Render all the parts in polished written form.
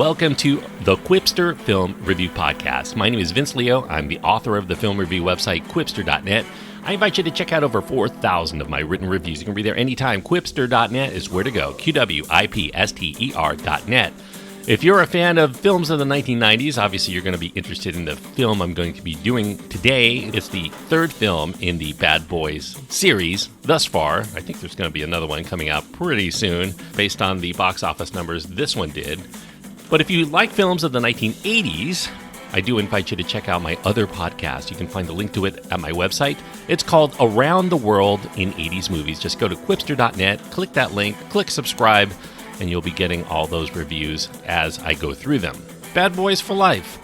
welcome to the Quipster Film Review Podcast. My name is Vince Leo. I'm the author of the film review website, Quipster.net. I invite you to check out over 4,000 of my written reviews. You can read there anytime. Quipster.net is where to go. QWIPSTER.net. If you're a fan of films of the 1990s, obviously you're going to be interested in the film I'm going to be doing today. It's the third film in the Bad Boys series thus far. I think there's going to be another one coming out pretty soon based on the box office numbers this one did. But if you like films of the 1980s, I do invite you to check out my other podcast. You can find the link to it at my website. It's called Around the World in 80s Movies. Just go to Quipster.net, click that link, click subscribe, and you'll be getting all those reviews as I go through them. Bad Boys for Life.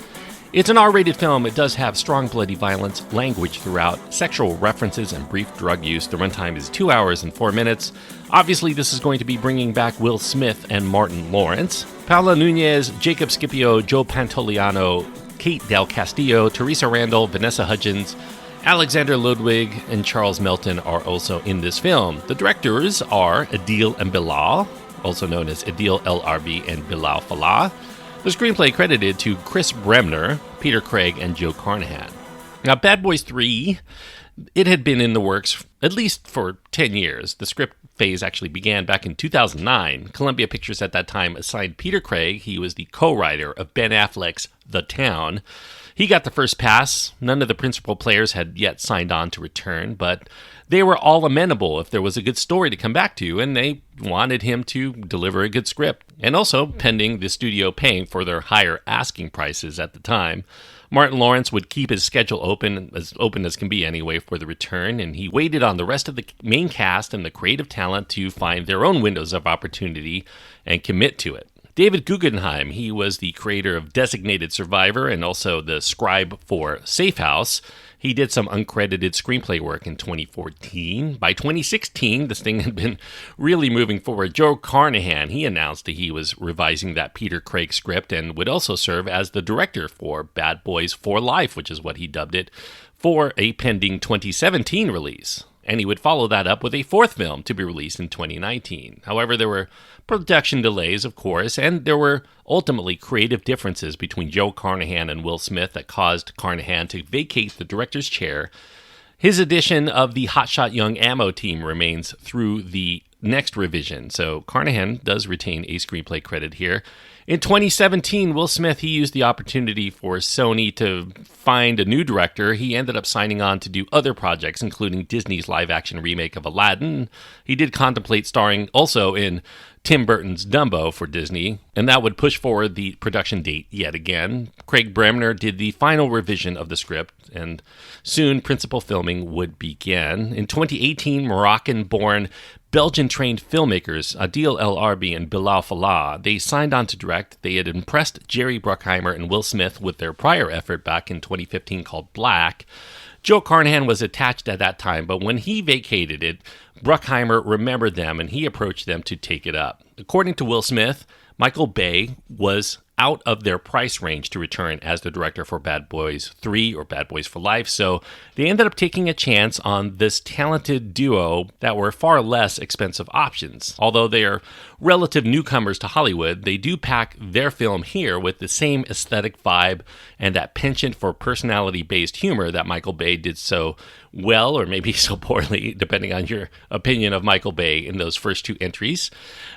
It's an R-rated film. It does have strong bloody violence, language throughout, sexual references, and brief drug use. The runtime is 2 hours and 4 minutes. Obviously, this is going to be bringing back Will Smith and Martin Lawrence. Paula Nunez, Jacob Scipio, Joe Pantoliano, Kate Del Castillo, Teresa Randall, Vanessa Hudgens, Alexander Ludwig, and Charles Melton are also in this film. The directors are Adil and Bilall, also known as Adil LRB and Bilall Falah. The screenplay credited to Chris Bremner, Peter Craig, and Joe Carnahan. Now, Bad Boys 3, it had been in the works at least for 10 years. The script phase actually began back in 2009. Columbia Pictures at that time assigned Peter Craig. He was the co-writer of Ben Affleck's The Town. He got the first pass. None of the principal players had yet signed on to return, but they were all amenable if there was a good story to come back to, and they wanted him to deliver a good script. And also, pending the studio paying for their higher asking prices at the time, Martin Lawrence would keep his schedule open as can be anyway, for the return, and he waited on the rest of the main cast and the creative talent to find their own windows of opportunity and commit to it. David Guggenheim, he was the creator of Designated Survivor and also the scribe for Safe House. He did some uncredited screenplay work in 2014. By 2016, this thing had been really moving forward. Joe Carnahan, he announced that he was revising that Peter Craig script and would also serve as the director for Bad Boys for Life, which is what he dubbed it, for a pending 2017 release. And he would follow that up with a fourth film to be released in 2019. However, there were production delays, of course, and there were ultimately creative differences between Joe Carnahan and Will Smith that caused Carnahan to vacate the director's chair. His addition of the hotshot young ammo team remains through the next revision, so Carnahan does retain a screenplay credit here. In 2017, Will Smith, he used the opportunity for Sony to find a new director. He ended up signing on to do other projects, including Disney's live-action remake of Aladdin. He did contemplate starring also in Tim Burton's Dumbo for Disney, and that would push forward the production date yet again. Craig Bremner did the final revision of the script, and soon principal filming would begin. In 2018, Moroccan-born Belgian-trained filmmakers Adil LRB and Bilall Falah, they signed on to direct. They had impressed Jerry Bruckheimer and Will Smith with their prior effort back in 2015 called Black. Joe Carnahan was attached at that time, but when he vacated it, Bruckheimer remembered them and he approached them to take it up. According to Will Smith, Michael Bay was out of their price range to return as the director for Bad Boys 3 or Bad Boys for Life, so they ended up taking a chance on this talented duo that were far less expensive options. Although they are relative newcomers to Hollywood, they do pack their film here with the same aesthetic vibe and that penchant for personality-based humor that Michael Bay did so well, or maybe so poorly, depending on your opinion of Michael Bay in those first two entries.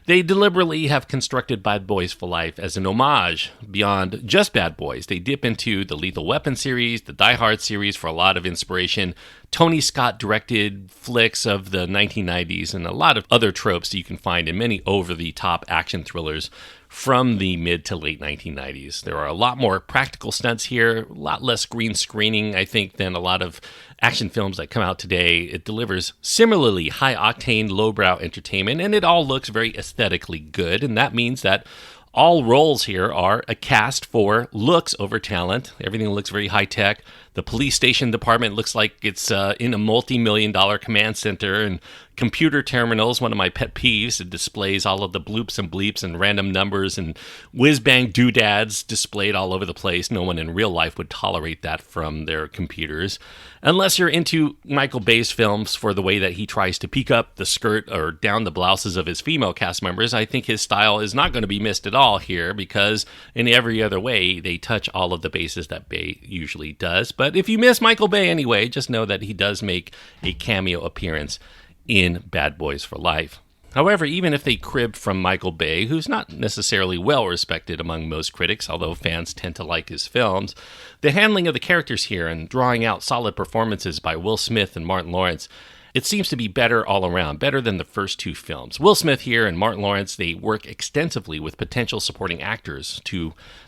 They deliberately have constructed Bad Boys for Life as an homage beyond just Bad Boys. They dip into the Lethal Weapon series, the Die Hard series for a lot of inspiration, Tony Scott-directed flicks of the 1990s, and a lot of other tropes that you can find in many over-the-top action thrillers from the mid to late 1990s. There are a lot more practical stunts here, a lot less green screening, I think, than a lot of action films that come out today. It delivers similarly high-octane, lowbrow entertainment, and it all looks very aesthetically good, and that means that all roles here are a cast for looks over talent. Everything looks very high-tech. The police station department looks like it's in a multi-million-dollar command center, and computer terminals, one of my pet peeves. It displays all of the bloops and bleeps and random numbers and whiz-bang doodads displayed all over the place. No one in real life would tolerate that from their computers. Unless you're into Michael Bay's films for the way that he tries to peek up the skirt or down the blouses of his female cast members, I think his style is not going to be missed at all here, because in every other way, they touch all of the bases that Bay usually does. But if you miss Michael Bay anyway, just know that he does make a cameo appearance in Bad Boys for Life. However, even if they crib from Michael Bay, who's not necessarily well respected among most critics, although fans tend to like his films, the handling of the characters here and drawing out solid performances by Will Smith and Martin Lawrence, it seems to be better all around, better than the first two films. Will Smith here and Martin Lawrence, they work extensively with potential supporting actors.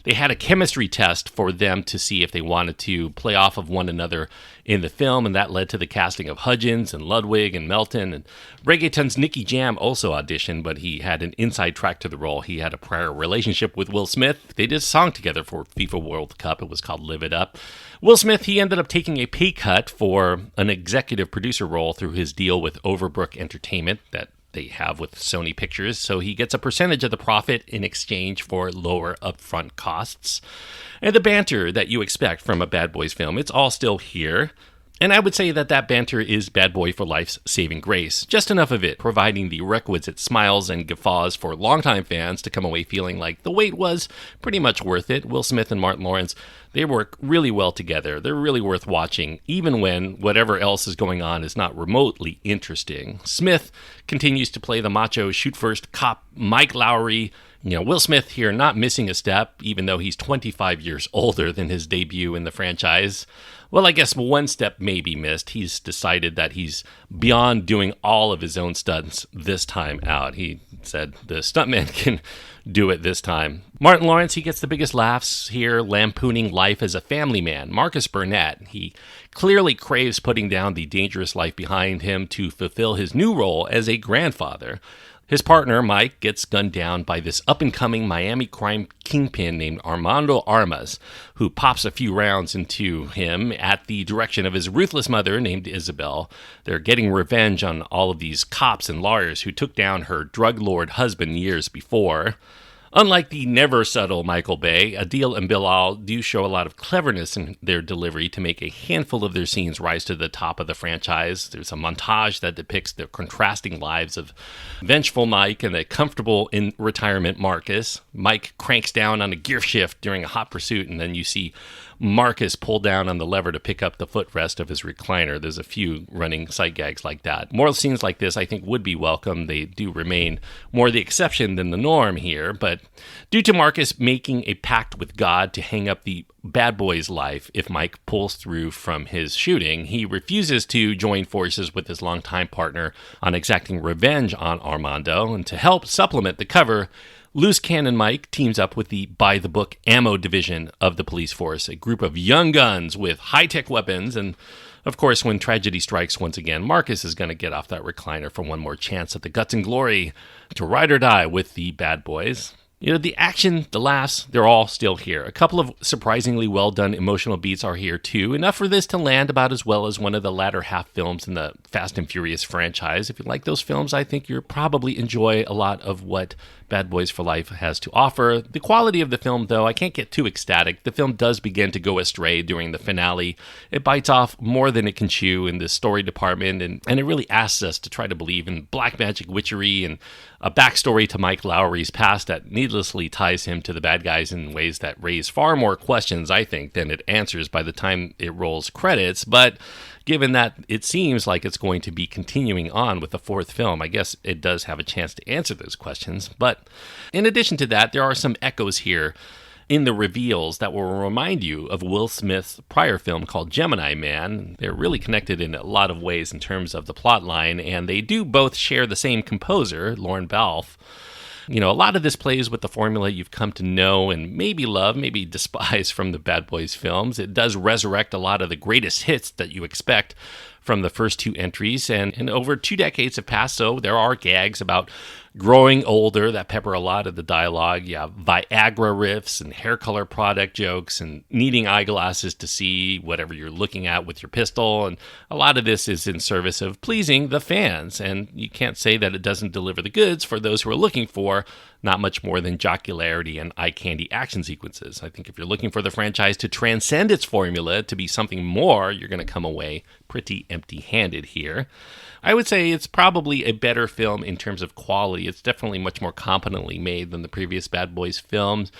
They had a chemistry test for them to see if they wanted to play off of one another in the film, and that led to the casting of Hudgens and Ludwig and Melton. And Reggaeton's Nicky Jam also auditioned, but he had an inside track to the role. He had a prior relationship with Will Smith. They did a song together for FIFA World Cup. It was called Live It Up. Will Smith, he ended up taking a pay cut for an executive producer role through his deal with Overbrook Entertainment that they have with Sony Pictures, so he gets a percentage of the profit in exchange for lower upfront costs. And the banter that you expect from a Bad Boys film, it's all still here. And I would say that banter is Bad Boy for Life's saving grace. Just enough of it, providing the requisite smiles and guffaws for longtime fans to come away feeling like the wait was pretty much worth it. Will Smith and Martin Lawrence, they work really well together. They're really worth watching, even when whatever else is going on is not remotely interesting. Smith continues to play the macho shoot-first cop Mike Lowery. Will Smith here not missing a step, even though he's 25 years older than his debut in the franchise. Well, I guess one step may be missed. He's decided that he's beyond doing all of his own stunts this time out. He said the stuntman can do it this time. Martin Lawrence, he gets the biggest laughs here, lampooning life as a family man. Marcus Burnett, he clearly craves putting down the dangerous life behind him to fulfill his new role as a grandfather. His partner, Mike, gets gunned down by this up-and-coming Miami crime kingpin named Armando Armas, who pops a few rounds into him at the direction of his ruthless mother named Isabel. They're getting revenge on all of these cops and lawyers who took down her drug lord husband years before. Unlike the never-subtle Michael Bay, Adil and Bilall do show a lot of cleverness in their delivery to make a handful of their scenes rise to the top of the franchise. There's a montage that depicts the contrasting lives of vengeful Mike and the comfortable in retirement Marcus. Mike cranks down on a gear shift during a hot pursuit, and then you see Marcus pull down on the lever to pick up the footrest of his recliner. There's a few running sight gags like that. More scenes like this, I think, would be welcome. They do remain more the exception than the norm here, but due to Marcus making a pact with God to hang up the bad boy's life if Mike pulls through from his shooting, he refuses to join forces with his longtime partner on exacting revenge on Armando, and to help supplement the cover, Loose Cannon Mike teams up with the by-the-book ammo division of the police force, a group of young guns with high-tech weapons. And, of course, when tragedy strikes once again, Marcus is going to get off that recliner for one more chance at the guts and glory to ride or die with the bad boys. The action, the laughs, they're all still here. A couple of surprisingly well-done emotional beats are here, too. Enough for this to land about as well as one of the latter half films in the Fast and Furious franchise. If you like those films, I think you'll probably enjoy a lot of what Bad Boys for Life has to offer. The quality of the film, though, I can't get too ecstatic. The film does begin to go astray during the finale. It bites off more than it can chew in the story department, and it really asks us to try to believe in black magic witchery and a backstory to Mike Lowery's past that needlessly ties him to the bad guys in ways that raise far more questions, I think, than it answers by the time it rolls credits. But given that it seems like it's going to be continuing on with the fourth film, I guess it does have a chance to answer those questions. But in addition to that, there are some echoes here in the reveals that will remind you of Will Smith's prior film called Gemini Man. They're really connected in a lot of ways in terms of the plot line, and they do both share the same composer, Lorne Balfe. A lot of this plays with the formula you've come to know and maybe love, maybe despise from the Bad Boys films. It does resurrect a lot of the greatest hits that you expect from the first two entries, and over 2 decades have passed, so there are gags about growing older that pepper a lot of the dialogue. You have Viagra riffs and hair color product jokes and needing eyeglasses to see whatever you're looking at with your pistol. And a lot of this is in service of pleasing the fans. And you can't say that it doesn't deliver the goods for those who are looking for not much more than jocularity and eye candy action sequences. I think if you're looking for the franchise to transcend its formula to be something more, you're going to come away pretty empty-handed here. I would say it's probably a better film in terms of quality. It's definitely much more competently made than the previous Bad Boys films.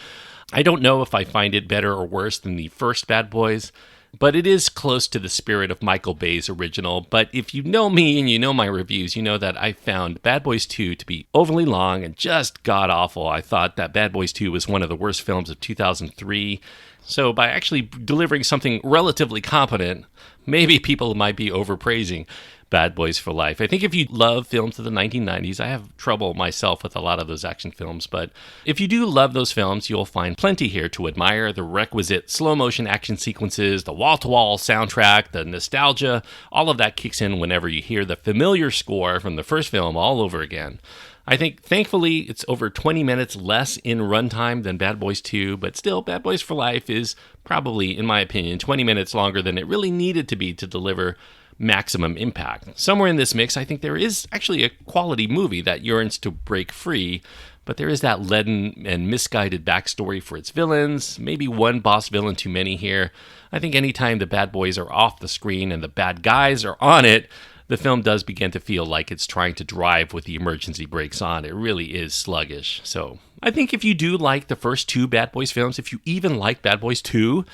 I don't know if I find it better or worse than the first Bad Boys, but it is close to the spirit of Michael Bay's original. But if you know me and you know my reviews, you know that I found Bad Boys 2 to be overly long and just god-awful. I thought that Bad Boys 2 was one of the worst films of 2003. So by actually delivering something relatively competent, maybe people might be overpraising Bad Boys for Life. I think if you love films of the 1990s, I have trouble myself with a lot of those action films, but if you do love those films, you'll find plenty here to admire. The requisite slow-motion action sequences, the wall-to-wall soundtrack, the nostalgia, all of that kicks in whenever you hear the familiar score from the first film all over again. I think, thankfully, it's over 20 minutes less in runtime than Bad Boys 2, but still, Bad Boys for Life is probably, in my opinion, 20 minutes longer than it really needed to be to deliver maximum impact. Somewhere in this mix, I think there is actually a quality movie that yearns to break free, but there is that leaden and misguided backstory for its villains, maybe one boss villain too many here. I think anytime the bad boys are off the screen and the bad guys are on it, the film does begin to feel like it's trying to drive with the emergency brakes on. It really is sluggish. So I think if you do like the first two Bad Boys films, if you even like Bad Boys 2,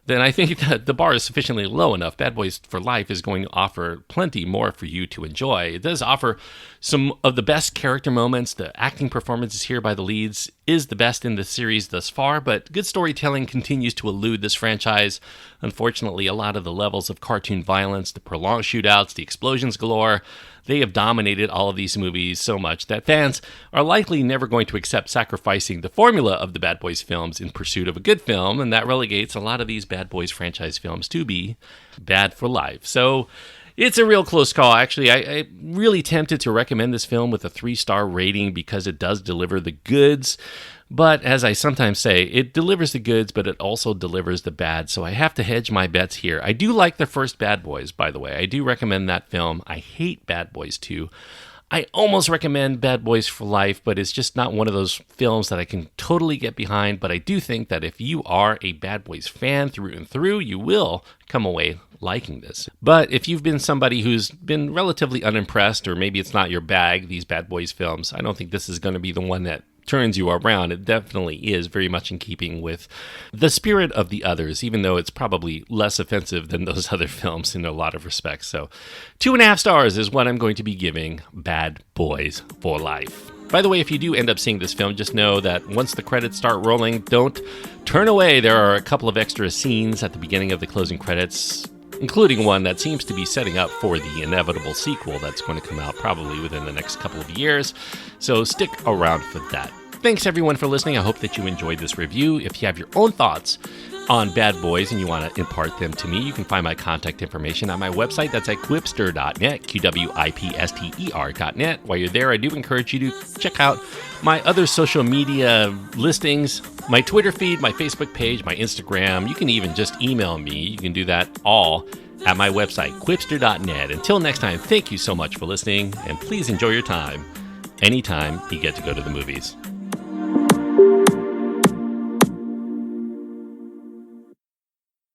then I think that the bar is sufficiently low enough. Bad Boys for Life is going to offer plenty more for you to enjoy. It does offer some of the best character moments. The acting performances here by the leads is the best in the series thus far, but good storytelling continues to elude this franchise. Unfortunately, a lot of the levels of cartoon violence, the prolonged shootouts, the explosions galore, they have dominated all of these movies so much that fans are likely never going to accept sacrificing the formula of the Bad Boys films in pursuit of a good film, and that relegates a lot of these Bad Boys franchise films to be bad for life. So it's a real close call. Actually, I'm really tempted to recommend this film with a 3-star rating because it does deliver the goods. But as I sometimes say, it delivers the goods, but it also delivers the bad. So I have to hedge my bets here. I do like the first Bad Boys, by the way. I do recommend that film. I hate Bad Boys 2. I almost recommend Bad Boys for Life, but it's just not one of those films that I can totally get behind. But I do think that if you are a Bad Boys fan through and through, you will come away liking this. But if you've been somebody who's been relatively unimpressed, or maybe it's not your bag, these Bad Boys films, I don't think this is going to be the one that turns you around. It definitely is very much in keeping with the spirit of the others, even though it's probably less offensive than those other films in a lot of respects. So 2.5 stars is what I'm going to be giving Bad Boys for Life. By the way, if you do end up seeing this film, just know that once the credits start rolling, don't turn away. There are a couple of extra scenes at the beginning of the closing credits, including one that seems to be setting up for the inevitable sequel that's going to come out probably within the next couple of years. So stick around for that. Thanks everyone for listening. I hope that you enjoyed this review. If you have your own thoughts on Bad Boys and you want to impart them to me, you can find my contact information on my website. That's at quipster.net, QWIPSTER.net. While you're there, I do encourage you to check out my other social media listings, my Twitter feed, my Facebook page, my Instagram. You can even just email me. You can do that all at my website, quipster.net. Until next time, thank you so much for listening, and please enjoy your time anytime you get to go to the movies.